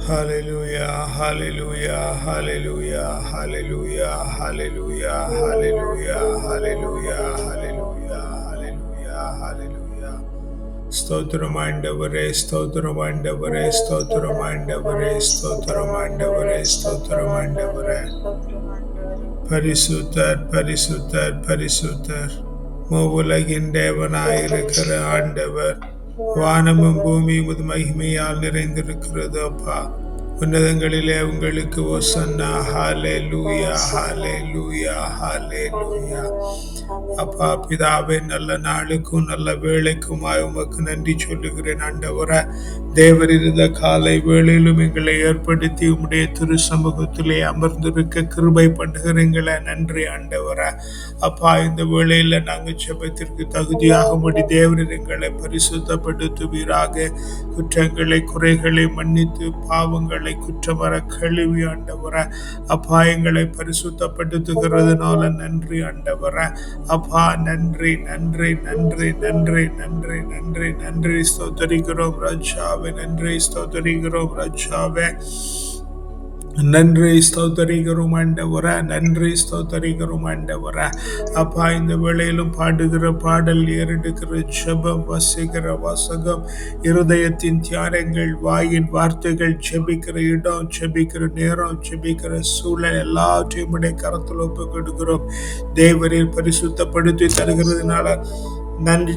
Hallelujah, hallelujah, hallelujah, hallelujah, hallelujah, hallelujah, hallelujah, hallelujah, hallelujah, hallelujah. ஸ்தோத்திரம் ஆண்டவரே, ஸ்தோத்திரம் ஆண்டவரே, ஸ்தோத்திரம் ஆண்டவரே, ஸ்தோத்திரம் ஆண்டவரே, ஸ்தோத்திரம் ஆண்டவரே. பரிசுத்தர், பரிசுத்தர், பரிசுத்தர். மூவுலகின் தேவனாயிருக்கிற ஆண்டவர். வானமும் பூமியும் உமது மகிமையால் நிறைந்திருக்கிறது அப்பா. உன்னதங்களிலே உங்களுக்கு ஓசன்னா. ஹalleluya, ஹalleluya, ஹalleluya. அப்பா பிதாவே, நல்ல நாளுக்கும் நல்ல வேளைக்குமாய் உமக்கு நன்றி சொல்லுகிறேன் ஆண்டவரே. தேவர் இருந்த காலை வேளையிலும் எங்களை ஏற்படுத்தி உம்முடைய திரு சமூகத்திலே அமர்ந்திருக்க கிருபை பண்ணுகிறீங்களே, நன்றி ஆண்டவரே. அப்பா, இந்த வேளையில நாங்கள் ஜெபத்திற்கு தகுதியாகும்படி தேவரீர் எங்களை பரிசுத்தப்படுத்துவீராக. குற்றங்களை குறைகளை மன்னித்து பாவங்களை குற்றமற கழுவி ஆண்டவரே. அப்பா, எங்களை பரிசுத்தப்படுத்துகிறதுனால நன்றி ஆண்டவரே. அப்பா, நன்றி நன்றி நன்றி நன்றி நன்றி நன்றி நன்றி. ஸ்தோத்தரிக்கிறோம் ராஜாவே, நன்றி ஸ்தோத்தரிக்கிறோம் ராஜாவே, நன்றி ஸ்தோத்தரிக்கிறோம் ஆண்டவரே, நன்றி ஸ்தோத்தரிக்கிறோம் ஆண்டவரே. அப்பா, இந்த வேளையிலும் பாடுகிற பாடல், ஏறெடுக்கிற ஜெபம், வசிக்கிற வாசகம், இருதயத்தின் தியானங்கள், வாயின் வார்த்தைகள், ஜெபிக்கிற இடம், ஜெபிக்கிற நேரம், ஜெபிக்கிற சூழல் எல்லாவற்றையும் உடைய கரத்தில் ஒப்புக் கொடுக்கிறோம். தேவரீர் பரிசுத்தப்படுத்தி தருகிறதுனால நன்றி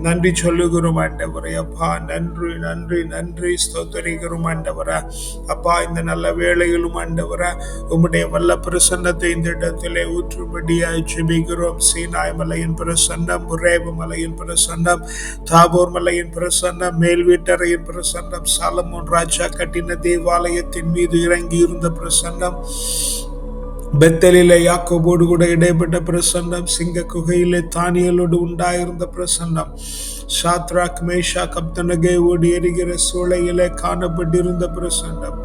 நன்றி சொல்லுகிறோம் ஆண்டவரே. அப்பா, நன்றி நன்றி நன்றி ஸ்தோத்தரிக்கிறோம் ஆண்டவரே. அப்பா, இந்த நல்ல வேளையிலும் ஆண்டவரே உம்முடைய வல்ல பிரசன்னத்தை இந்த இடத்திலே ஊற்றும்படியாய் ஜெபிக்கிறோம். சீனாய் மலையின் பிரசன்னம், புரேபு மலையின் பிரசன்னம், தாபோர் மலையின் பிரசன்னம், மேல் வீட்டறையின் பிரசன்னம், சாலமோன் ராஜா கட்டின தேவாலயத்தின் மீது இறங்கி இருந்த பிரசன்னம், பெத்தலிலே யாக்கோபோடு கூட இடைப்பட்ட பிரசன்னம், சிங்க குகையிலே தானியலோடு உண்டாயிருந்த பிரசன்னம், சாத்ராக் மேஷாக் அப்தனகேவோடு எரிகிற சூளையிலே காணப்பட்டிருந்த பிரசன்னம்.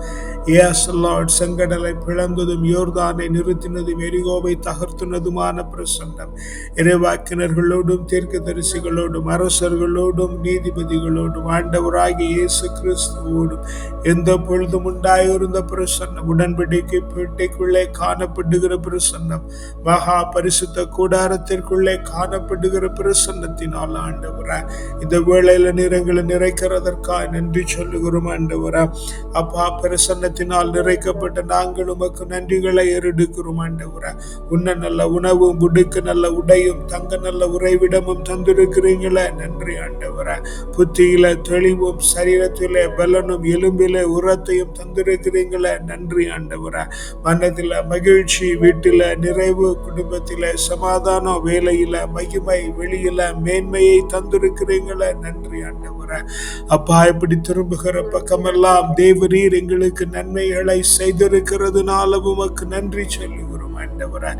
Yes Lord, செங்கடலை பிளந்ததும் யோர்தானை நிறுத்தினதும் எரிகோவை தகர்த்துனதுமான பிரசன்னம், இறைவாக்கினர்களோடும் தீர்க்கதரிசிகளோடும் அரசர்களோடும் நீதிபதிகளோடும் ஆண்டவராகிய இயேசு கிறிஸ்துவோடும் எந்த பொழுதும் உண்டாயிருந்த பிரசன்னம், உடன்படிக்கை பேட்டைக்குள்ளே காணப்படுகிற பிரசன்னம், மகா பரிசுத்த கூடாரத்திற்குள்ளே காணப்படுகிற பிரசன்னத்தினால் ஆண்டவரா இந்த வேளையில நிறங்களை நிறைக்கிறதற்காக நன்றி சொல்லுகிறோம் ஆண்டவரா. அப்பா, பிரசன்னத்தினால் நிறைக்கப்பட்ட நாங்கள் உமக்கு நன்றிகளை ஏறெடுக்கிறோம் ஆண்டவரா. உன்ன நல்ல உணவும் உடுக்க நல்ல உடையும் தங்க நல்ல உறைவிடமும் தந்திருக்கிறீங்களே, நன்றி ஆண்டவரா. புத்தியில தெளிவும் சரீரத்திலே பலனும் எலும்பிலே உரத்தையும் தந்திருக்கிறீங்களே, நன்றி ஆண்டவரா. மனதில மகிழ்ச்சி, வீட்டில நிறைவு, குடும்பத்தில சமாதானம், வேலையில மகிமை, வெளியில மேன்மையை தந்திருக்கிறீங்களே, நன்றி ஆண்டவரே. அப்பா, இப்படி திரும்புகிற பக்கமெல்லாம் தேவரீர் எங்களுக்கு நன்மைகளை செய்திருக்கிறதுனால உமக்கு நன்றி சொல்லுகிறோம் ஆண்டவரே.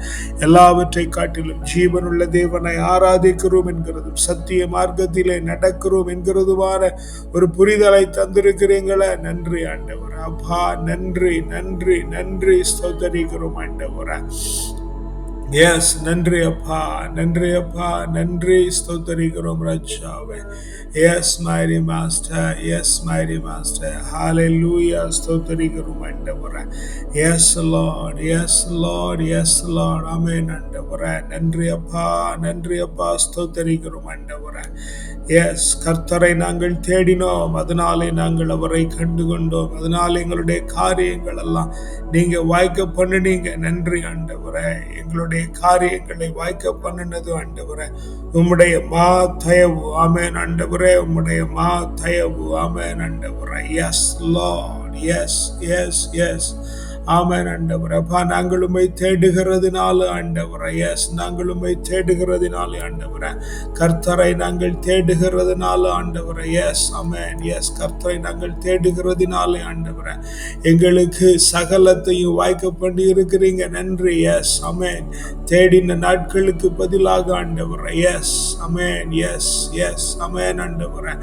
எல்லாவற்றை காட்டிலும் ஜீவனுள்ள தேவனை ஆராதிக்கிறோம் என்கிறதும் சத்திய மார்க்கத்திலே நடக்கிறோம் என்கிறதுமான ஒரு புரிதலை தந்திருக்கிறீங்களே, நன்றி ஆண்டவரே. அப்பா, நன்றி நன்றி நன்றி ஸ்தோத்தரிக்கிறோம் ஆண்டவரே. எஸ், நன்றி அப்பா, நன்றி அப்பா, நன்றி ஸ்தோத்தரிக்கிறோம் ராஜாவே. எஸ் மைரி மாஸ்டர், எஸ் மைரி மாஸ்டர், ஹalleluya, ஸ்தோத்தரிக்கிறோம் ஆண்டவரே. Yes lord, yes lord, yes lord, ஆமென் ஆண்டவரே. நன்றி அப்பா, நன்றி அப்பா, ஸ்தோத்தரிக்கிறோம் ஆண்டவரே. எஸ், கர்த்தரை நாங்கள் தேடினோம், அதனாலே நாங்கள் அவரை கண்டு கொண்டோம், அதனால எங்களுடைய காரியங்கள் எல்லாம் நீங்க வாய்க்க பண்ணினீங்க, நன்றி ஆண்டவரே. எங்களுடைய காரியங்களை வாய்க்க பண்ணினது ஆண்டவரே உம்முடைய மா தயவு, ஆமென் ஆண்டவரே, உம்முடைய மா தயவு, ஆமென் ஆண்டவரே. Yes lord, yes yes yes, ஆமென் ஆண்டவரே. அப்பா, நாங்கள் உம்மை தேடுகிறதுனால ஆண்டவரே, எஸ், நாங்கள் உம்மை தேடுகிறதுனால ஆண்டவரே, கர்த்தரை நாங்கள் தேடுகிறதுனால ஆண்டவரே, எஸ், ஆமென், எஸ், கர்த்தரை நாங்கள் தேடுகிறதுனால ஆண்டவரே எங்களுக்கு சகலத்தையும் வாய்க்க பண்ணி இருக்கிறீங்க, நன்றி. எஸ், ஆமென். தேடின நாட்களுக்கு பதிலாக ஆண்டவரே, எஸ், ஆமென், எஸ் எஸ், ஆமென் ஆண்டவரே,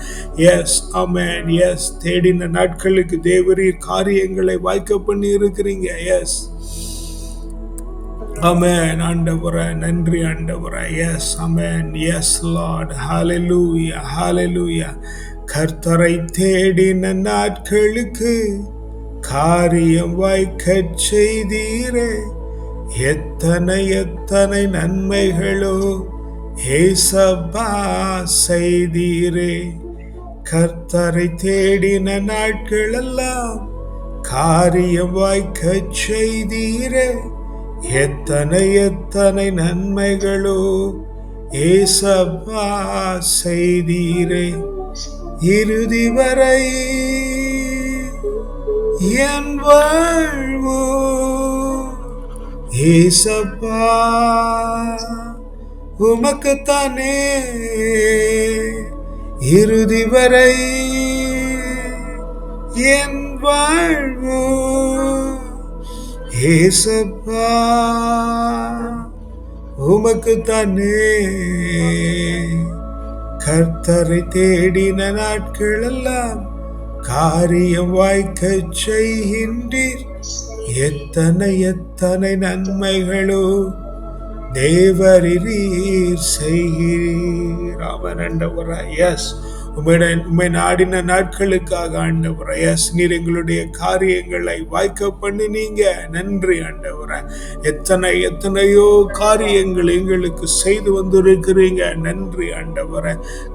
எஸ், ஆமென், எஸ், தேடின நாட்களுக்கு தேவரீர் காரியங்களை வாய்க்க பண்ணி இருக்கிறீங்க. எஸ், ஆமென் ஆண்டவரே, நன்றி ஆண்டவரே. எஸ், ஆமென், எஸ் லார்ட், ஹalleluya, ஹalleluya. கர்த்தரை தேடின நாட்களுக்கு காரியம் வாய்க்கச் செய்தீரே. எத்தனை எத்தனை நன்மைகளோ ஏசப்பா செய்தீரே. கர்த்தரை தேடின நாட்களெல்லாம் காரியம் வாய்க்கச் செய்தீரே. எத்தனை எத்தனை நன்மைகளோ ஏசப்பா செய்தீரே. இறுதி வரை என் வாழ்வோ ஏசப்பா உமக்குத்தானே. இறுதி வரை என் வாழ்வோ ஏசப்பா உமக்குத்தானே. கர்த்தரை தேடின நாட்களெல்லாம் காரியம் வாய்க்கச் செய்கின்றீர். எத்தனை எத்தனை நன்மைகளோ தேவரீர் செய்கிறீர். அவன் ஆண்டவரே, எஸ் உம்மை நாடின நாட்களுக்காக ஆண்டவரே, எஸ் நீர் எங்களுடைய காரியங்களை வாய்க்க பண்ணினீங்க. நன்றி ஆண்டவரே. எத்தனையோ காரியங்கள் எங்களுக்கு செய்து வந்திருக்கிறீங்க. நன்றி ஆண்டவரே.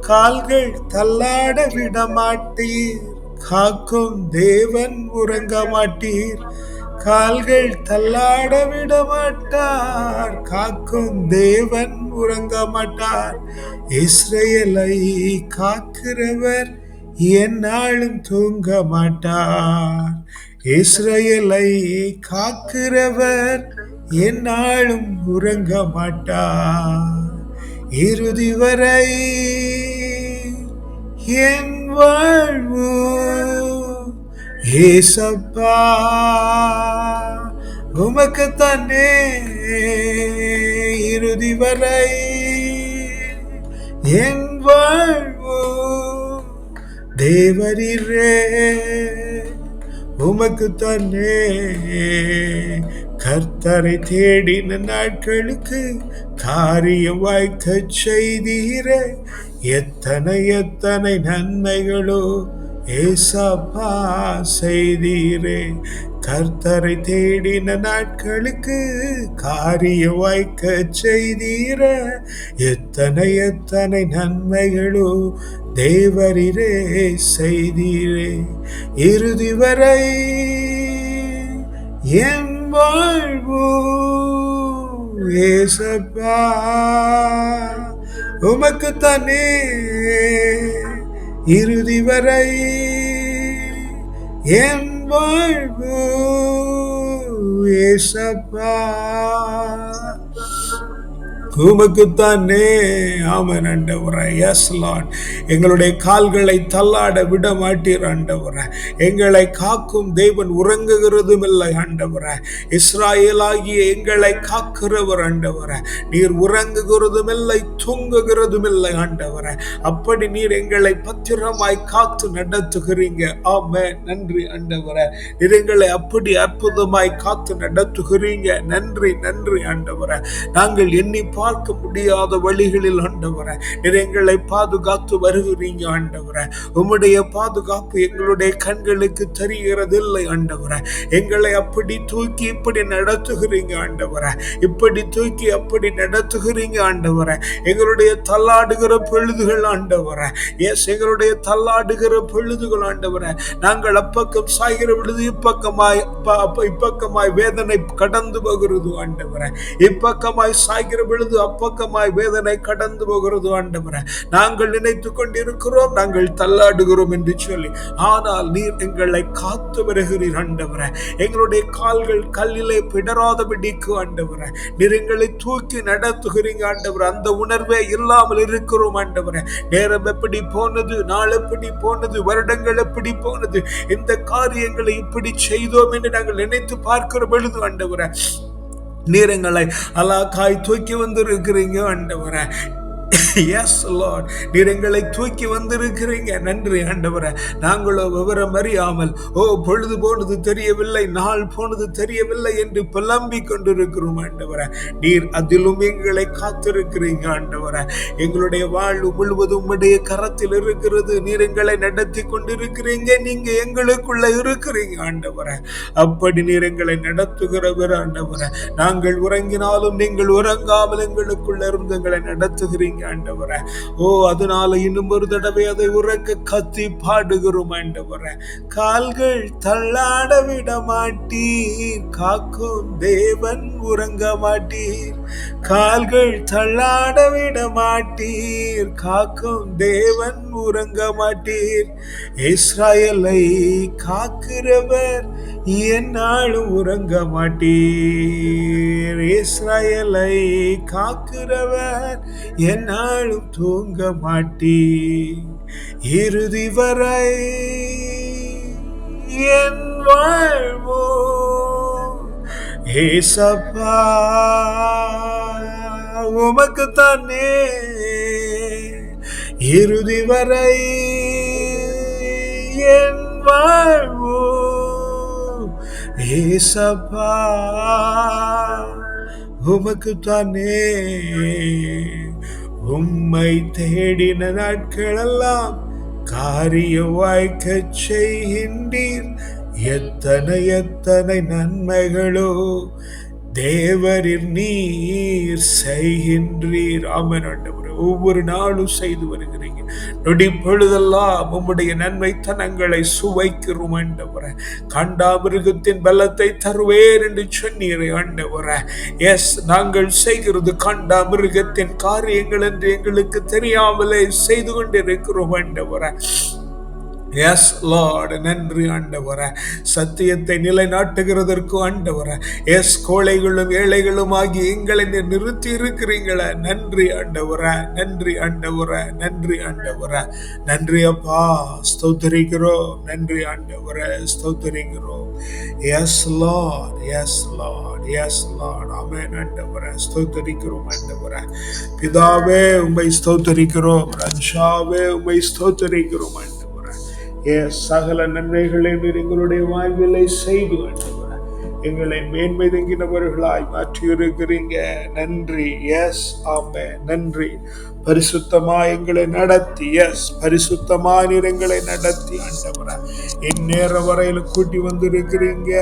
கால்கள் தள்ளாட விட மாட்டீர், காக்கும் தேவன் உறங்க மாட்டீர். கால்கள் தள்ளாட விட மாட்டார், காக்கும் தேவன் உறங்க மாட்டார். இஸ்ரவேலை காக்கிறவர் எந்நாளும் தூங்க மாட்டார். இஸ்ரவேலை காக்கிறவர் எந்நாளும் உறங்க மாட்டார். இறுதி வரை என் வாழ்வு ஏசப்பா உமக்குத்தானே. இறுதி வரை என் வாழ்வு தேவரீரே உமக்குத்தானே. கர்த்தரை தேடின நாட்களுக்கு காரியம் வாய்க்கச் செய்தீரே. எத்தனை எத்தனை நன்மைகளோ ஏசப்பா செய்தீரே. கர்த்தரை தேடின நாட்களுக்கு காரியம் வாய்க்கச் செய்தீரே. எத்தனை எத்தனை நன்மைகளோ தேவரீரே செய்தீரே. இறுதி வரை என் வாழ்வு ஏசப்பா உமக்குத்தானே. இறுதி வரை என் வாழ்வு ஏசப்பா உமக்குத்தானே. ஆமென் ஆண்டவரே. Yes Lord. எங்களுடைய கால்களை தள்ளாட விட மாட்டீர் ஆண்டவரே. எங்களை காக்கும் தேவன் உறங்குகிறதும் இல்லை ஆண்டவரே. இஸ்ராயேலாகிய எங்களை காக்கிறவர் ஆண்டவரே. நீர் உறங்குகிறதும் இல்லை, தூங்குகிறதும் இல்லை ஆண்டவரே. அப்படி நீர் எங்களை பத்திரமாய் காத்து நடத்துகிறீங்க. ஆமென். நன்றி ஆண்டவரே. நீர் எங்களை அப்படி அற்புதமாய் காத்து நடத்துகிறீங்க. நன்றி நன்றி ஆண்டவரே. நாங்கள் எண்ணி பார்க்க முடியாத வழிகளில் ஆண்டவரே நீர் எங்களை பாதுகாத்து வருகிறீங்க ஆண்டவரே. உம்முடைய பாதுகாப்பு எங்களுடைய கண்களுக்கு தெரிகிறதில்லை ஆண்டவரே. எங்களை அப்படி தூக்கி இப்படி நடத்துகிறீங்க ஆண்டவரே. இப்படி தூக்கி அப்படி நடத்துகிறீங்க ஆண்டவரே. எங்களுடைய தள்ளாடுகிற பொழுதுகள் ஆண்டவரே, எஸ் எங்களுடைய தள்ளாடுகிற பொழுதுகள் ஆண்டவரே. நாங்கள் அப்பக்கம் சாய்கிற பொழுது இப்பக்கமாய் வேதனை கடந்து போகிறது ஆண்டவரே. இப்பக்கமாய் சாய்கிற பொழுது அப்பக்கமாய் வேதனை கடந்து போகிறது ஆண்டவரே. நாங்கள் நினைத்துக் கொண்டிருக்கிறோம் நாங்கள் தள்ளாடுகிறோம் என்று சொல்லி, ஆனால் நீர் எங்களை காத்து வருகிறீர் ஆண்டவரே. எங்களுடைய கால்கள் கல்லிலே பிடராதபடிக்கு ஆண்டவரே நீர் எங்களை தூக்கி நடத்துகிறீங்க ஆண்டவரே. அந்த உணர்வே இல்லாமல் இருக்கிறோம் ஆண்டவரே. நேரம் எப்படி போனது, நாள் எப்படி போனது, வருடங்கள் எப்படி போனது, இந்த காரியங்களை இப்படி செய்தோம் என்று நாங்கள் நினைத்து பார்க்கிற பொழுது ஆண்டவரே நீர் எங்களை அலாக்காய் தூக்கி வந்திருக்கிறீங்க ஆண்டவரே. எஸ் லார்ட், நீர் எங்களை தூக்கி வந்திருக்கிறீங்க. நன்றி ஆண்டவரே. நாங்களோ விவரம் அறியாமல் பொழுது போனது தெரியவில்லை, நாள் போனது தெரியவில்லை என்று புலம்பிக் கொண்டிருக்கிறோம் ஆண்டவரே. நீர் அதிலும் எங்களை காத்திருக்கிறீங்க ஆண்டவரே. எங்களுடைய வாழ்வு முழுவதும் உம்முடைய கரத்தில் இருக்கிறது. நீர் எங்களை நடத்தி கொண்டிருக்கிறீங்க. நீங்க எங்களுக்குள்ள இருக்கிறீங்க ஆண்டவரே. அப்படி நீர் எங்களை நடத்துகிறவர் ஆண்டவரே. நாங்கள் உறங்கினாலும் நீங்கள் உறங்காமல் எங்களுக்குள்ள இருந்து எங்களை நடத்துகிறீங்க ஆண்டவரே. அதனால இன்னும் ஒரு தடவை அதை உறக்க கத்தி பாடுகிறோம் ஆண்டவரே. கால்கள் தள்ளாட விட மாட்டீர், காக்கும் தேவன் உறங்க மாட்டீர். கால்கள் தள்ளாட விட மாட்டீர், காக்கும் தேவன் உறங்க மாட்டீர். இஸ்ராயேலை காக்கிறவர் என்னாலும் உறங்க மாட்டீர். இஸ்ராயேலை காக்கிறவர் என்னாலும் தூங்க மாட்டீர். இறுதி வரை என் வாழ்வோ ஏசப்பா உமக்கு தானே. இறுதி வரை என் வாழ்வோ ஏசப்பா உமக்கு தானே. உம்மை தேடின நாட்களெல்லாம் காரிய வாய்க்க செய்கின்றீர். எத்தனை எத்தனை நன்மைகளோ தேவரில் நீர் செய்கின்றீர். ஆமென் ஆண்டவரே. ஒவ்வொரு நாளும் செய்து வருகிறீங்க. நொடி பொழுதெல்லாம் உம்முடைய நன்மைத்தனங்களை சுவைக்கிறோம் ஆண்டவரே. காண்டாமிருகத்தின் பலத்தை தருவேன் என்று சொன்னீரே ஆண்டவரே. எஸ், நாங்கள் செய்கிறது காண்டாமிருகத்தின் காரியங்கள் என்று எங்களுக்கு தெரியாமலே செய்து கொண்டிருக்கிறோம் ஆண்டவரே. எஸ் லார்ட், நன்றி ஆண்டவரே. சத்தியத்தை நிலைநாட்டுகிறதற்கு ஆண்டவரே. எஸ், கோழைகளும் ஏழைகளும் ஆகி எங்களை நிறுத்தி இருக்கிறீங்களே. நன்றி ஆண்டவரே, நன்றி ஆண்டவரே, நன்றி ஆண்டவரே. நன்றி அப்பா, ஸ்தோத்திரிக்கிறோம். நன்றி ஆண்டவரே, ஸ்தோத்திரிக்கிறோம். Yes lord, yes lord, yes lord. ஆமென் ஆண்டவரே, ஸ்தோத்திரிக்கிறோம் ஆண்டவரே. பிதாவே உம்மை ஸ்தோத்திரிக்கிறோம். ராஜாவே உம்மை ஸ்தோத்திரிக்கிறோம் ஆண்டவரே. சகல நன்மைகளை எங்களுடைய வாழ்விலை செய்து ஆண்டவரே. எங்களை மேன்மை தங்கினவர்களாய் மாற்றி இருக்கிறீங்க. நன்றி. எஸ், ஆமென். நன்றி. பரிசுத்தமா எங்களை நடத்தி, எஸ், பரிசுத்தமா நீர் எங்களை நடத்தி ஆண்டவரே இந்நேரம் வரையில கூட்டி வந்திருக்கிறீங்க.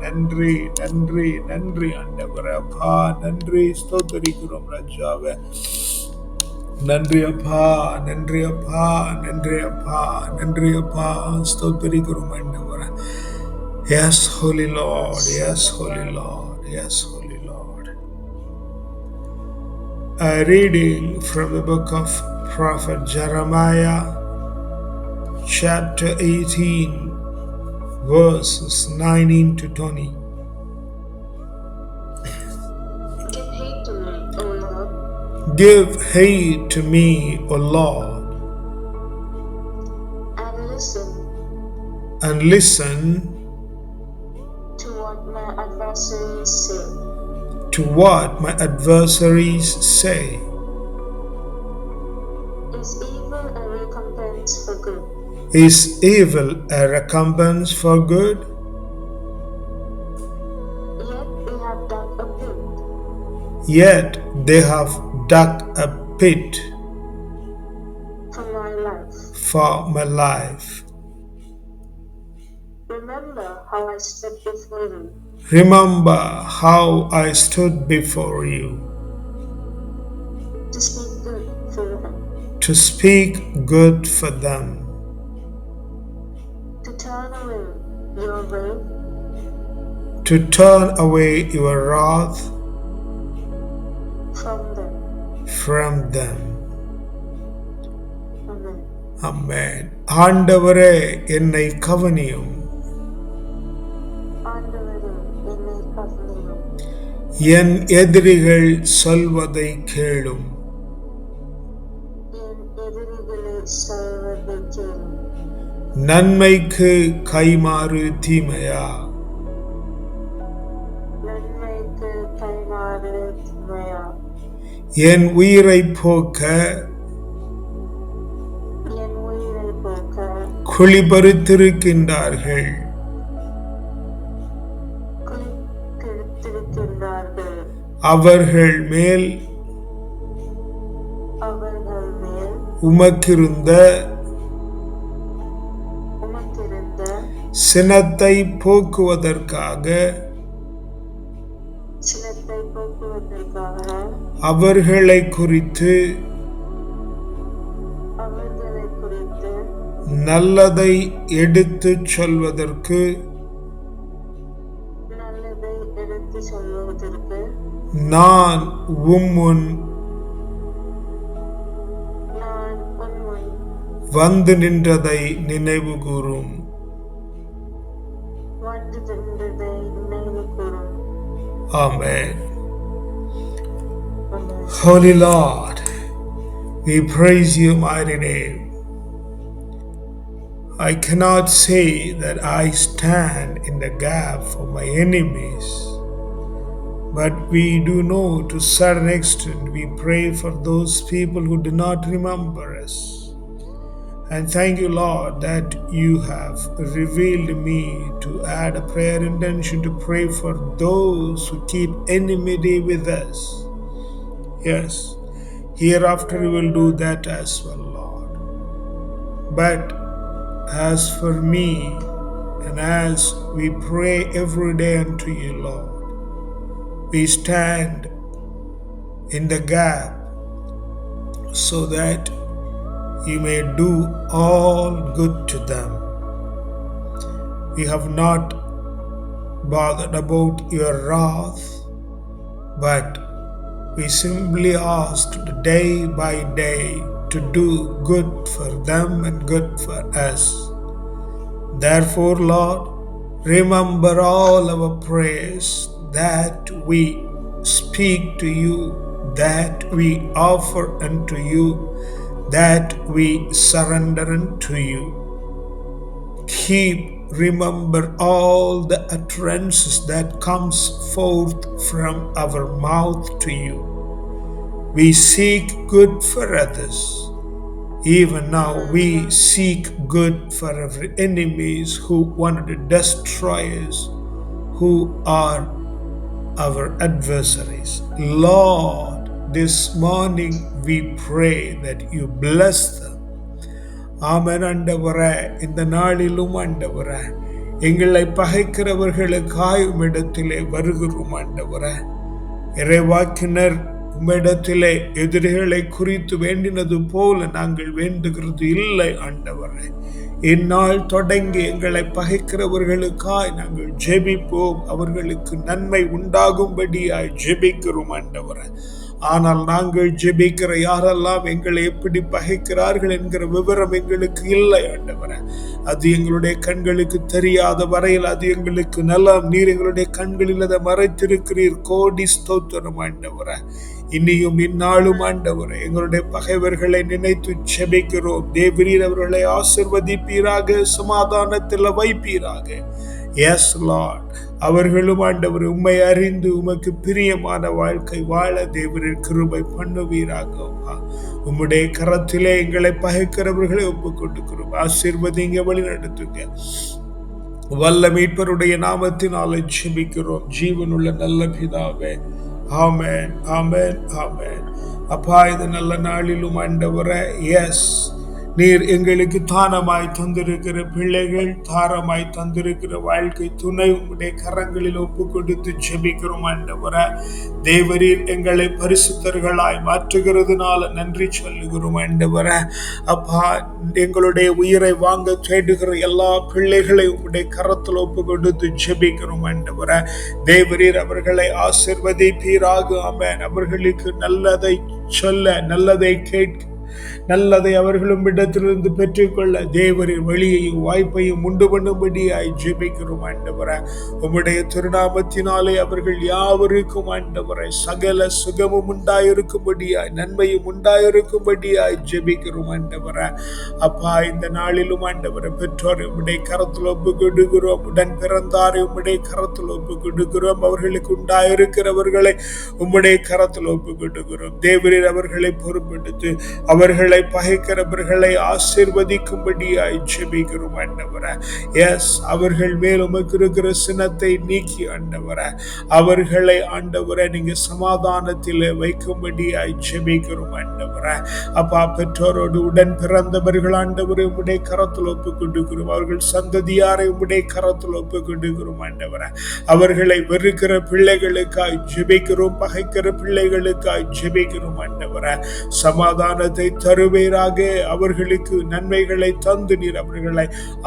நன்றி, நன்றி, நன்றி ஆண்டவரே. அப்பா நன்றி, ஸ்தோத்திரிக்கிறோம் ராஜாவே. நன்றி அப்பா, நன்றி அப்பா, நன்றி அப்பா, நன்றி அப்பா, ஸ்தோத்திரிக்கிறோம் ஆண்டவரே. Yes, Holy Lord, yes, Holy Lord, yes, Holy Lord. A reading from the book of Prophet Jeremiah, chapter 18, verses 19 to 20. Give heed to me, O Lord, and listen to what my adversaries say. To what my adversaries say. Is evil a recompense for good? Is evil a recompense for good? Yet they have dug a pit. Yet they have dug a pit for my life. For my life. Remember how I stood before you. Remember how I stood before you. To speak good for them. To speak good for them. To turn away your wrath. To turn away your wrath from them. Amen. Amen. ஆண்டவரே என்னை கவனியும். என் எதிரிகள் சொல்வதை கேளும். நன்மைக்கு கைமாறு தீமையா? என் உயிரை போக்க என் உயிரை போக்க குழிபறித்திருக்கின்றார்கள். குளித்திருக்கின்றார்கள். அவர்கள் மேல் உமக்கிருந்த சினத்தை போக்குவதற்காக அவர்களை குறித்து நல்லதை எடுத்துச் சொல்வதற்கு நான் உம்முன் வந்து நின்றதை நினைவு கூறும். Amen. Holy Lord, we praise your mighty name. I cannot say that I stand in the gap for my enemies, but we do know to a certain extent we pray for those people who do not remember us. And thank you, Lord, that you have revealed me to add a prayer intention to pray for those who keep enmity with us. Yes, hereafter we will do that as well, Lord. But as for me, and as we pray every day unto you, Lord, we stand in the gap so that you may do all good to them. We have not bothered about your wrath, but we simply asked day by day to do good for them and good for us. Therefore, Lord, remember all our prayers that we speak to you, that we offer unto you, that we surrender unto you. Remember all the utterances that comes forth from our mouth to you. We seek good for others. Even now we seek good for our enemies who wanted to destroy us, who are our adversaries. Lord, this morning we pray that you bless them. ஆமென். ஆண்டவரே, இந்த நாளிலும் ஆண்டவரே, எங்களை பகைக்கிறவர்களுக்காய் உம்மிடத்திலே வருகிறோம். ஆண்டவரே, இறைவாக்கினர் உம்மிடத்திலே எதிரிகளை குறித்து வேண்டினது போல நாங்கள் வேண்டுகிறது இல்லை. ஆண்டவரே, இந்நாள் தொடங்கி எங்களை பகைக்கிறவர்களுக்காய் நாங்கள் ஜெபிப்போம். அவர்களுக்கு நன்மை உண்டாகும்படியாய் ஜெபிக்கிறோம். ஆண்டவரே, ஆனால் நாங்கள் ஜெபிக்கிற யாரெல்லாம் எங்களை எப்படி பகைக்கிறார்கள் என்கிற விவரம் எங்களுக்கு இல்லை. ஆண்டவரே, அது எங்களுடைய கண்களுக்கு தெரியாத வரையில் அது எங்களுக்கு நலம். நீர் எங்களுடைய கண்களில் அதை மறைத்திருக்கிறீர். கோடி ஸ்தோத்திரம் ஆண்டவரே. இனியும் இந்நாளும் ஆண்டவரே, எங்களுடைய பகைவர்களை நினைத்து ஜெபிக்கிறோம். தேவரீர் அவர்களை ஆசீர்வதிப்பீராக, சமாதானத்தில் வைப்பீராக. எஸ் லார்ட், அவர்களும் ஆண்டவர் உம்மை அறிந்து உமக்கு பிரியமான வாழ்க்கை வாழ தேவரின் கிருபை பண்ணுவீராக. உம்முடைய கரத்திலே எங்களை பகைக்கிறவர்களை ஒப்புக் கொடுக்கிறோம். ஆசீர்வதிங்க, வழி நடத்துங்க. வல்ல மீட்பருடைய நாமத்தினாலே ஜெபிக்கிறோம் ஜீவனுள்ள நல்ல பிதாவே. ஆமென், ஆமென், ஆமென். அப்பா, இந்த நல்ல நாளிலும் ஆண்டவரே, எஸ், நீர் எங்களுக்கு தானமாய் தந்திருக்கிற பிள்ளைகள், தாரமாய் தந்திருக்கிற வாழ்க்கை துணை உங்களுடைய கரங்களில் ஒப்பு கொடுத்து ஜெபிக்கிறோம். ஆண்டவரே, தேவரீர் எங்களை பரிசுத்தர்களாய் மாற்றுகிறதுனால நன்றி சொல்லுகிறோம். ஆண்டவரே, அப்பா, எங்களுடைய உயிரை வாங்க தேடுகிற எல்லா பிள்ளைகளை உங்களுடைய கரத்தில் ஒப்பு கொடுத்து ஜெபிக்கிறோம். ஆண்டவரே, தேவரீர் அவர்களை ஆசீர்வதிப்பீராக. ஆமென். அவர்களுக்கு நல்லதை சொல்ல, நல்லதை கேட்க நல்லதை அவர்களும் இடத்திலிருந்து பெற்றுக்கொள்ள தேவரின் வழியையும் வாய்ப்பையும் உண்டு பண்ணும்படியாய் ஜெபிக்கிறோம் ஆண்டவரே. உம்முடைய திருநாமத்தினாலே அவர்கள் யாவருக்கும் ஆண்டவரே சகல சுகமும் உண்டாயிருக்கும்படியாய் நன்மையும் உண்டாயிருக்கும்படியாய் ஜெபிக்கிறோம் ஆண்டவரே. அப்பா, இந்த நாளிலும் ஆண்டவரே பெற்றோரை உம்முடைய கரத்தில் ஒப்பு கொடுக்கிறோம். உடன் பிறந்தாரை உம்முடைய கரத்தில் ஒப்பு கொடுக்கிறோம். அவர்களுக்கு உண்டாயிருக்கிறவர்களை உம்முடைய கரத்தில் ஒப்பு கொடுக்கிறோம். தேவரீர் அவர்களை பொறுப்பெடுத்து அவர்களை பகைக்கிறவர்களை ஆசீர்வதிக்கும்படியாய் ஜெபிக்கிறோம் ஆண்டவரே. எஸ், அவர்கள் மேல் உமக்கு இருக்கிற சினத்தை நீக்கி ஆண்டவரே அவர்களை ஆண்டவரே நீங்க சமாதானத்தில் வைக்கும்படியாய் ஜெபிக்கிறோம் ஆண்டவரே. அப்பா, பெற்றோரோடு உடன் பிறந்தவர்கள் ஆண்டவரை உம்முடைய கரத்தில் ஒப்பு கொடுக்கிறோம். அவர்கள் சந்ததியாரை உம்முடைய கரத்தில் ஒப்பு கொடுக்கிறோம் ஆண்டவரே. அவர்களை வெறுக்கிற பிள்ளைகளுக்காய் ஜெபிக்கிறோம். பகைக்கிற பிள்ளைகளுக்காய் ஜெபிக்கிறோம் ஆண்டவரே. சமாதானத்தை தருவீராக. அவர்களுக்கு நன்மைகளை தந்து நீர் அவர்களை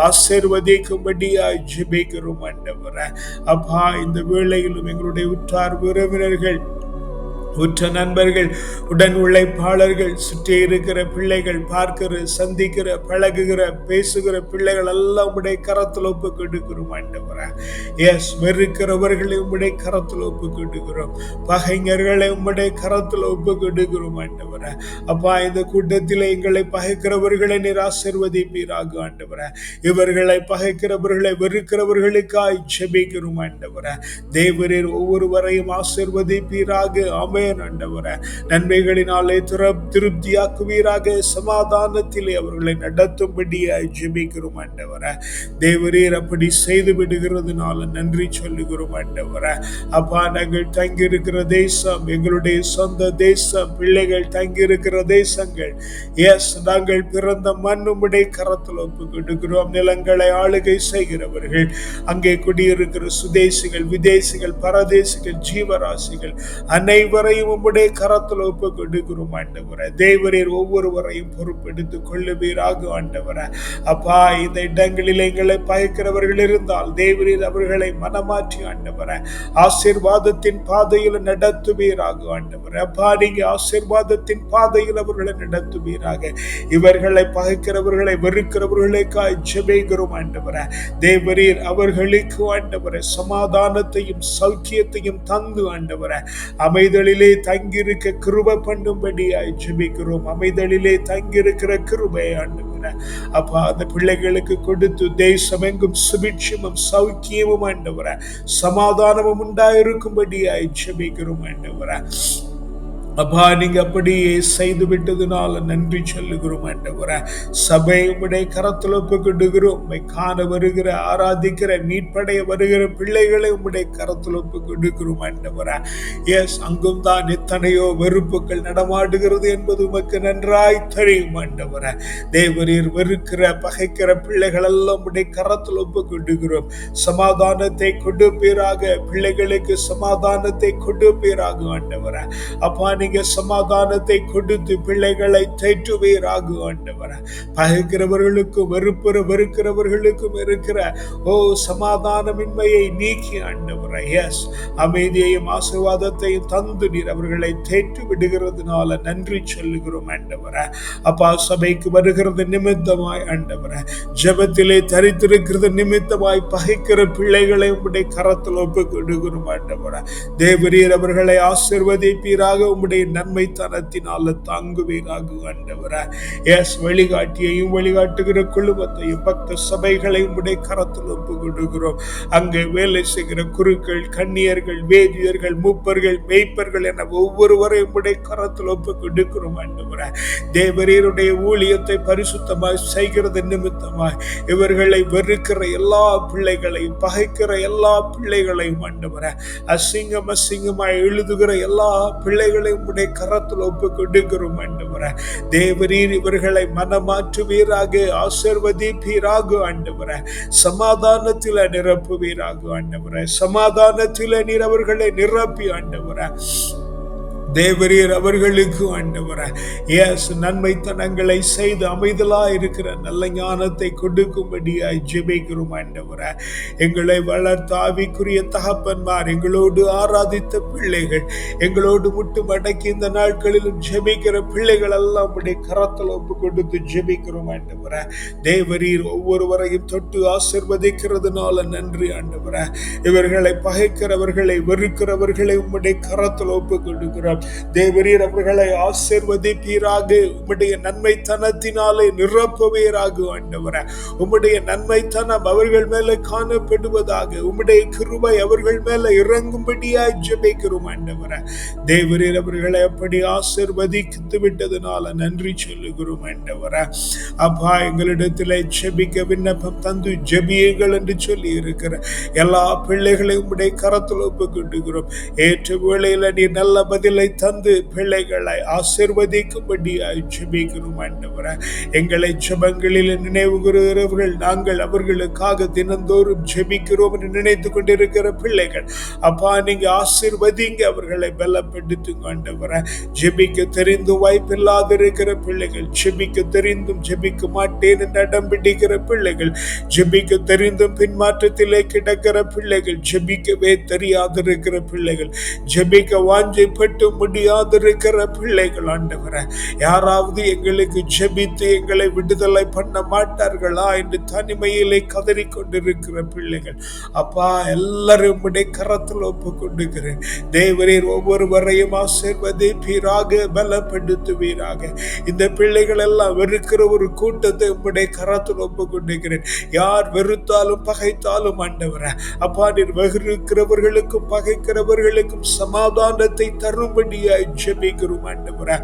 ஆசீர்வதிக்கும்படியாய் ஜெபிக்கிறோம் ஆண்டவரே. அப்பா, இந்த வேளையிலும் எங்களுடைய உற்றார் உறவினர்கள், உற்ற நண்பர்கள், உடன் உழைப்பாளர்கள், சுற்றி இருக்கிற பிள்ளைகள், பார்க்கிற, சந்திக்கிற, பழகுகிற, பேசுகிற பிள்ளைகள் எல்லாம் உடைய கரத்தில் ஒப்பு கொடுக்கிறோம் ஆண்டவரே. எஸ், வெறுக்கிறவர்களை உம்முடைய கரத்தில் ஒப்பு கொடுக்கிறோம். பகைஞர்களை உம்முடைய கரத்தில் ஒப்பு கொடுக்கிறோம் ஆண்டவரே. அப்பா, இந்த கூட்டத்தில் எங்களை பகைக்கிறவர்களை நீர் ஆசீர்வதிப்பீராக ஆண்டவரே. இவர்களை பகைக்கிறவர்களை வெறுக்கிறவர்களுக்காய் ஜெபிக்கிறோம் ஆண்டவரே. தேவரீர் ஒவ்வொருவரையும் ஆசீர்வதிப்பீராக. ஆமென் ஆண்டவரே. நன்மைகளினாலே திருப்தியாக்குவீராக. சமாதானத்திலே அவர்களை நடத்தும்படியாய் ஜெபிக்கிறோம் ஆண்டவரே. தேவரீர் அப்படி செய்து விடுகிறதுனால நன்றி சொல்லுகிறோம் ஆண்டவரே. அப்பா, நாங்கள் தங்கியிருக்கிற தேசம் எங்களுடைய சொந்த தேசம், பிள்ளைகள் தங்கியிருக்கிற தேசங்கள், எஸ், நாங்கள் பிறந்த மண் உம்முடைய கரத்தில் ஒப்பு கொடுக்கிறோம். நிலங்களை ஆளுகை செய்கிறவர்கள், அங்கே குடியிருக்கிற சுதேசிகள், விதேசிகள், பரதேசிகள், ஜீவராசிகள் அனைவரையும் உம்முடைய கரத்தில் ஒப்பு கொடுக்கிறோம் ஆண்டவரே. தேவரீர் ஒவ்வொருவரையும் பொறுப்பெடுத்துக் கொள்ளுவீராக ஆண்டவரே. அப்பா, இந்த இடங்களில் எங்களை பகைக்கிறவர்கள் இருந்தால் தேவரீர் அவர்களை மனமாற்றி ஆண்டவரே ஆசீர்வாதத்தின் பாதையில் நடத்துவீராக ஆண்டவரே. அப்பா, நீங்க ஆசீர்வாதத்தின் பாதையில் அவர்களை நடத்துவீராக. இவர்களை பகைக்கிறவர்களை வெறுக்கிறவர்களுக்காய் ஜெபிக்கிறோம் ஆண்டவரே. தேவரீர் அவர்களுக்கு ஆண்டவரே சமாதானத்தையும் சௌக்கியத்தையும் தந்து ஆண்டவரே அமைதலிலே தங்கியிருக்க கிருபை பண்ணும்படியாய் ஜெபிக்கிறோம். அமைதலிலே தங்கியிருக்கிற கிருபை ஆண்டவரே. அப்பா, அந்த பிள்ளைகளுக்கு கொடுத்து தேசமெங்கும் சுபிட்சமும் சௌக்கியமும் ஆண்டவரே சமாதானமும் உண்டாயிருக்கும்படியாய் ஜெபிக்கிறோம் ஆண்டவரே. அப்பா, நீங்க அப்படியே செய்து விட்டதுனால நன்றி சொல்லுகிறோம் ஆண்டவரே. சபை உம்முடைய கரத்தில் ஒப்பு கொடுக்கிறோம். உம்மை காண வருகிற, ஆராதிக்கிற, மீட்படைய வருகிற பிள்ளைகளை உம்முடைய கரத்தில் ஒப்பு கொடுக்கிறோம் ஆண்டவரே. எஸ், அங்கும் தான் எத்தனையோ வெறுப்புகள் நடமாடுகிறது என்பது உமக்கு நன்றாய் தெரியும் ஆண்டவரே. தேவரீர் வெறுக்கிற, பகைக்கிற பிள்ளைகள் எல்லாம் உம்முடைய கரத்தில் ஒப்பு கொடுக்கிறோம். சமாதானத்தை கொடுப்பீராக. பிள்ளைகளுக்கு சமாதானத்தை கொடுப்பீராக ஆண்டவரே. அப்பா, நீங்க சமாதானத்தை கொடுத்து பிள்ளைகளை தேற்றுவீராக ஆண்டவரே. பகைக்கிறவர்களுக்கும் வெறுக்கிறவர்களுக்கும் இருக்கிற சமாதானமின்மையை நீக்கி ஆண்டவரே, எஸ், அமைதியையும் ஆசீர்வாதத்தையும் தந்து நீர் அவர்களை தேற்று விடுகிறதுனால நன்றி சொல்லுகிறோம் ஆண்டவரே. அப்பா, சபைக்கு வருகிறது நிமித்தமாய் ஆண்டவரே, ஜெபத்திலே தரித்திருக்கிறது நிமித்தமாய் பகைக்கிற பிள்ளைகளை உம்முடைய கரத்தில் ஒப்பு கொடுக்கிறோம் ஆண்டவரே. தேவரீர் அவர்களை ஆசீர்வதிப்பீராக. உம்முடைய நன்மை தனத்தினால தாங்குவீராக ஆண்டவரே. எஸ், வழிகாட்டியையும் வழிகாட்டுகிற குழுமத்தையும் பக்த சபைகளை உம்முடைய கரத்தில் ஒப்பு கொடுக்கிறோம். அங்கே வேலை செய்கிற குருக்கள், கன்னியர்கள், வேதியர்கள், மூப்பர்கள், மேய்ப்பர்கள் என ஒவ்வொருவரையும் உம்முடைய கரத்தில் ஒப்பு கொடுக்கிறோம் ஆண்டவரே. தேவரீருடைய ஊழியத்தை பரிசுத்தமாய் செய்கிறது நிமித்தமாய் இவர்களை வெறுக்கிற எல்லா பிள்ளைகளையும், பகைக்கிற எல்லா பிள்ளைகளையும் ஆண்டவரே, அசிங்கமாய் எழுதுகிற எல்லா பிள்ளைகளையும் உம்முடைய கரத்தில் ஒப்பு கொடுக்கிறோம் ஆண்டவரே. தேவரீர் இவர்களை மனமாற்றுவீராக. ஆசீர்வதிப்பீராக ஆண்டவரே. சமாதானத்தில் நிரப்புவீராக ஆண்டவரே. சமாதானத்தில் நீர் அவர்களை நிரப்பி ஆண்டவரே தேவரீர் அவர்களுக்கு ஆண்டவரே நன்மைத்தனங்களை செய்து அமைதலா இருக்கிற நல்ல ஞானத்தை கொடுக்கும்படியாய் ஜெபிக்கிறோம் ஆண்டவரே. எங்களை வளர்த்த ஆவிக்குரிய தகப்பன்மார், எங்களோடு ஆராதித்த பிள்ளைகள், எங்களோடு முட்டு மடக்கி இந்த நாட்களிலும் ஜெபிக்கிற பிள்ளைகள் எல்லாம் உடைய கரத்தில் ஒப்பு கொடுத்து ஜெபிக்கிறோம் ஆண்டவரே. தேவரீர் ஒவ்வொருவரையும் தொட்டு ஆசீர்வதிக்கிறதுனால நன்றி ஆண்டவரே. இவர்களை பகைக்கிறவர்களை வெறுக்கிறவர்களை உம்முடைய கரத்தில் ஒப்பு கொடுக்கிறோம். தேவரீர் அவர்களை ஆசீர்வதிப்பீராக, உம்முடைய நன்மைத்தனத்தினாலே நிரப்புவீராக ஆண்டவரே. உம்முடைய நன்மைத்தனம் அவர்கள் மேல காணப்படுவதாக, உம்முடைய கிருபை அவர்கள் மேல இறங்கும்படியாய் ஜெபிக்கிறோம் ஆண்டவரே. தேவரீர் அவர்களை அப்படி ஆசீர்வதித்து விட்டதுனால நன்றி சொல்லுகிறோம் ஆண்டவரே. அப்பா, எங்களிடத்திலே ஜெபிக்க விண்ணப்பம் தந்து ஜெபியுங்கள் என்று சொல்லி இருக்கிற எல்லா பிள்ளைகளையும் உம்முடைய கரத்தில் ஒப்பு கொடுக்கிறோம். ஏற்ற வேளையில நீ நல்ல பதிலை தந்து பிள்ளைகளை ஆசீர்வதிக்கும்படியாய் ஜெபிக்கிறோம் ஆண்டவரே. எங்களை ஜெபங்களில் நினைவு கூறுகிறவர்கள், நாங்கள் அவர்களுக்காக தினந்தோறும் ஜெபிக்கிறோம் என்று நினைத்து கொண்டிருக்கிற பிள்ளைகள், அப்பா நீங்க ஆசீர்வதிங்க, அவர்களை பலப்படுத்துங்க ஆண்டவரே. ஜெபிக்க தெரிந்தும் வாய்ப்பில்லாத இருக்கிற பிள்ளைகள், ஜெபிக்க தெரிந்தும் ஜெபிக்க மாட்டேன் என்று அடம் பிடிக்கிற பிள்ளைகள், ஜெபிக்க தெரிந்தும் பின்மாற்றத்திலே கிடக்கிற பிள்ளைகள், ஜெபிக்கவே தெரியாதிருக்கிற பிள்ளைகள், ஜெபிக்க வாஞ்சைப்பட்டு முடியாதிருக்கிற பிள்ளைகள் ஆண்டவரே. யாராவது எங்களுக்கு ஜெபித்து எங்களை விடுதலை பண்ண மாட்டார்களா என்று தனிமையிலே கதறிக்கொண்டிருக்கிற பிள்ளைகள், அப்பா எல்லாரும் உம்முடைய கரத்தில் ஒப்பு கொண்டுகிறேன். தேவரீர் ஒவ்வொருவரையும் ஆசீர்வதிப்பீராக, பலப்படுத்துவீராக. இந்த பிள்ளைகள் எல்லாம் வெறுக்கிற ஒரு கூட்டத்தை உம்முடைய கரத்தில் ஒப்பு கொண்டுகிறேன். யார் வெறுத்தாலும் பகைத்தாலும் ஆண்டவரே, அப்பா நீர் வெறுக்கிறவர்களுக்கும் பகைக்கிறவர்களுக்கும் சமாதானத்தை தரும்படியாய் ஜெபிக்கிறோம் ஆண்டவரே.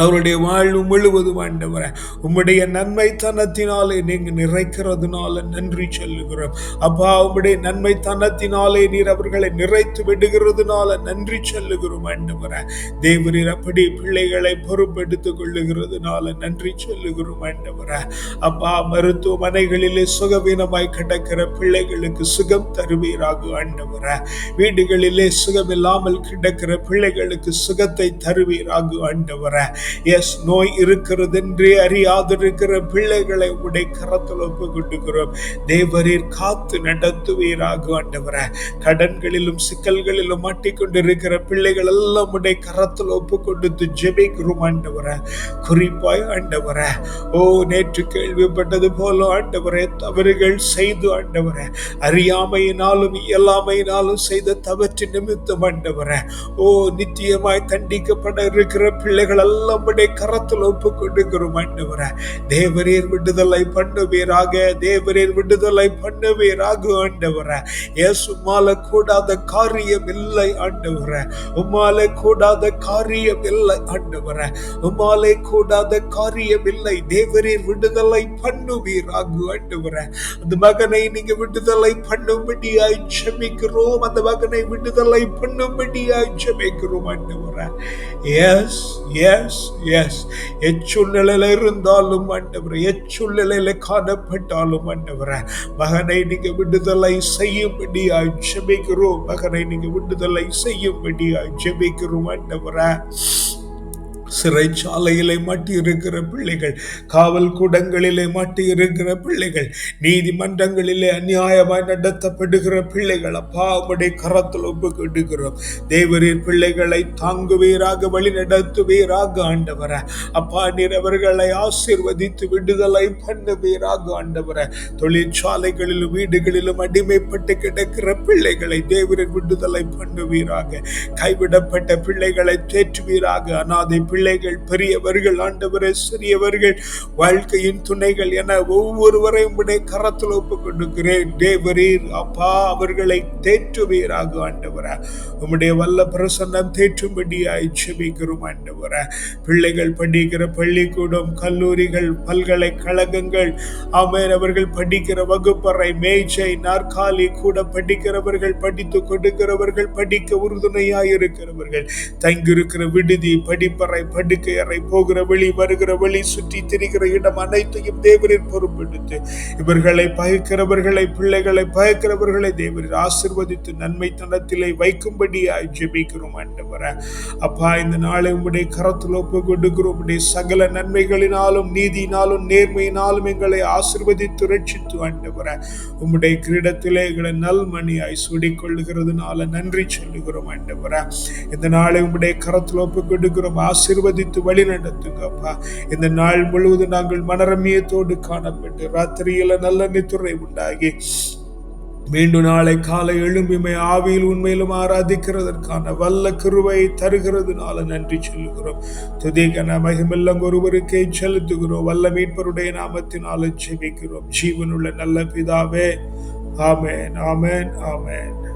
அவருடைய வாழ்வு முழுவதும் ஆண்டவரே உம்முடைய நன்மைத்தனத்தினாலே நீங்க நிறைக்கிறதுனால நன்றி சொல்லுகிறோம். அப்பா, உம்முடைய நன்மைத்தனத்தினாலே நீர் அவர்களை நிறைத்து விடுகிறதுனால நன்றி சொல்லுகிறோம் ஆண்டவரே. தேவரீர் அப்படி பிள்ளைகளை பொறுப்பெடுத்துக் கொள்ளுகிறதுனால நன்றி சொல்லுகிறோம் ஆண்டவரே. அப்பா, மருத்துவமனைகளிலே சுகவீனமாய் கிடக்கிற பிள்ளைகளுக்கு சுகம் தருவீராக ஆண்டவரே. வீடுகளிலே சுகம் இல்லாமல் கிடக்கிற பிள்ளைகளுக்கு சுகத்தை தருவீராக ஆண்டவரே. நோய் இருக்கிறது என்றே அறியாதிருக்கிற பிள்ளைகளை உடைய கரத்தில் ஒப்பு கொண்டுகிறோம். தேவரீர் காத்து நடத்துவீராக ஆண்டவரே. கடன்களிலும் சிக்கல்களிலும் மாட்டிக்கொண்டிருக்கிற பிள்ளைகள் எல்லாம் உடைய கரத்தில் ஒப்பு கொடுத்து ஜெபிக்கிறோம் ஆண்டவரே. குறிப்பாய் ஆண்டவரே, நேற்று கேள்விப்பட்டது போல ஆண்டவரே, தவறுகள் செய்து ஆண்டவரே, அறியாமையினாலும் இயலாமையினாலும் செய்த தவற்று நிமித்தம் ஆண்டவரே, நித்தியமாய் தண்டிக்கப்பட இருக்கிற பிள்ளைகள் எல்லாம் கரத்தில் ஒப்பு கொடுக்கிறோம் ஆண்டவரே. தேவரீர் விடுதலை பண்ணுவீராக, தேவரீர் விடுதலை பண்ணுவீராக ஆண்டவரே. உம்மால கூடாத காரியம் இல்லை ஆண்டவரே, உம்மால கூடாத காரியம் இல்லை ஆண்டவரே, உம்மாலே கூடாத காரியம் இல்லை. தேவரீர் விடுதலை பண்ணுவீராக ஆண்டவரே. அந்த மகனை நீங்க விடுதலை பண்ணும்படியாய் ஜெபிக்கிறோம், அந்த மகனை விடுதலை பண்ணும்படியாய் ஜெபிக்கிறோம் ஆண்டவரே. எஸ் எஸ் எஸ் எச்சூழ்நிலையில இருந்தாலும் ஆண்டவரே, எச்சூழ்நிலையில காணப்பட்டாலும் ஆண்டவரே, மகனை நீங்க விடுதலை செய்யும்படியாய் ஜெபிக்கிறோம், மகனை நீங்க விடுதலை செய்யும்படியாய் ஜெபிக்கிறோம் ஆண்டவரே. சிறைச்சாலையிலே மாட்டி இருக்கிற பிள்ளைகள், காவல் கூடங்களிலே மாட்டி இருக்கிற பிள்ளைகள், நீதிமன்றங்களிலே அநியாயமாய் நடத்தப்படுகிற பிள்ளைகள், அப்பா உம்முடைய கரத்தில் ஒப்பு கொடுக்கிறோம். தேவரீர் பிள்ளைகளை தாங்குவீராக, வழி நடத்துவீராக ஆண்டவரே. அப்பா நீர் அவர்களை ஆசீர்வதித்து விடுதலை பண்ணுவீராக ஆண்டவரே. தொழிற்சாலைகளிலும் வீடுகளிலும் அடிமைப்பட்டு கிடக்கிற பிள்ளைகளை தேவரீர் விடுதலை பண்ணுவீராக. கைவிடப்பட்ட பிள்ளைகளை தேற்றுவீராக. அநாதை பிள்ளைகள், பெரியவர்கள் ஆண்டவரே, சிறியவர்கள், வாழ்க்கையின் துணைகள் என ஒவ்வொருவரையும் உடைய கரத்தில் ஒப்பு கொடுக்கிறேன். தேவரீர் அப்பா அவர்களை தேற்றுவீராக ஆண்டவரே. உம்முடைய வல்ல பிரசன்னம் தேற்றும்படியாய் ஜெபிக்கிறோம் ஆண்டவரே. பிள்ளைகள் படிக்கிற பள்ளிக்கூடம், கல்லூரிகள், பல்கலைக்கழகங்கள், ஆமென், அவர்கள் படிக்கிற வகுப்பறை, மேஜை, நாற்காலி கூட படிக்கிறவர்கள், படித்து கொடுக்கிறவர்கள், படிக்க உறுதுணையாய் இருக்கிறவர்கள், தங்கியிருக்கிற விடுதி, படிப்பறை, படுக்கை அறை, போகிற வழி, வருகிற வழி, சுற்றி திரிகிற இடம் அனைத்தையும் தேவரீர் பொறுப்பெடுத்து இவர்களை பயக்கிறவர்களை, பிள்ளைகளை பயக்கிறவர்களை தேவரீர் ஆசீர்வதித்து நன்மை தனத்திலே வைக்கும்படியாய் ஜெபிக்கிறோம் ஆண்டவரே. அப்பா, இந்த நாளை உம்முடைய கரத்தில் ஒப்பு கொடுக்கிறோம். உம்முடைய சகல நன்மைகளினாலும் நீதியினாலும் நேர்மையினாலும் எங்களை ஆசீர்வதித்து ரட்சித்து ஆண்டவரே, உம்முடைய கிரீடத்திலே எங்களை நல்மணியாய் சூடிக்கொள்ளுகிறதுனால நன்றி சொல்லுகிறோம் ஆண்டவரே. இந்த நாளை உம்முடைய கரத்தில் ஒப்பு கொடுக்கிறோம். ஆசீர்வதித்து வழி நடத்துங்கப்பா. இந்த நாள் முழுவதும் நாங்கள் மனரமியத்தோடு காணப்பட்டு ராத்திரியில நல்ல நித்துரை உண்டாகி மீண்டும் நாளை காலை எழும்பிமை ஆவியில் உண்மையிலும் ஆராதிக்கிறதற்கான வல்ல கிருபையை தருகிறதுனால நன்றி சொல்லுகிறோம். துதிகன மகிமெல்லாம் ஒருவருக்கே செலுத்துகிறோம். வல்ல மீட்பருடைய நாமத்தினால ஜெபிக்கிறோம். ஜீவனுள்ள நல்ல பிதாவே, ஆமென், ஆமென், ஆமென்.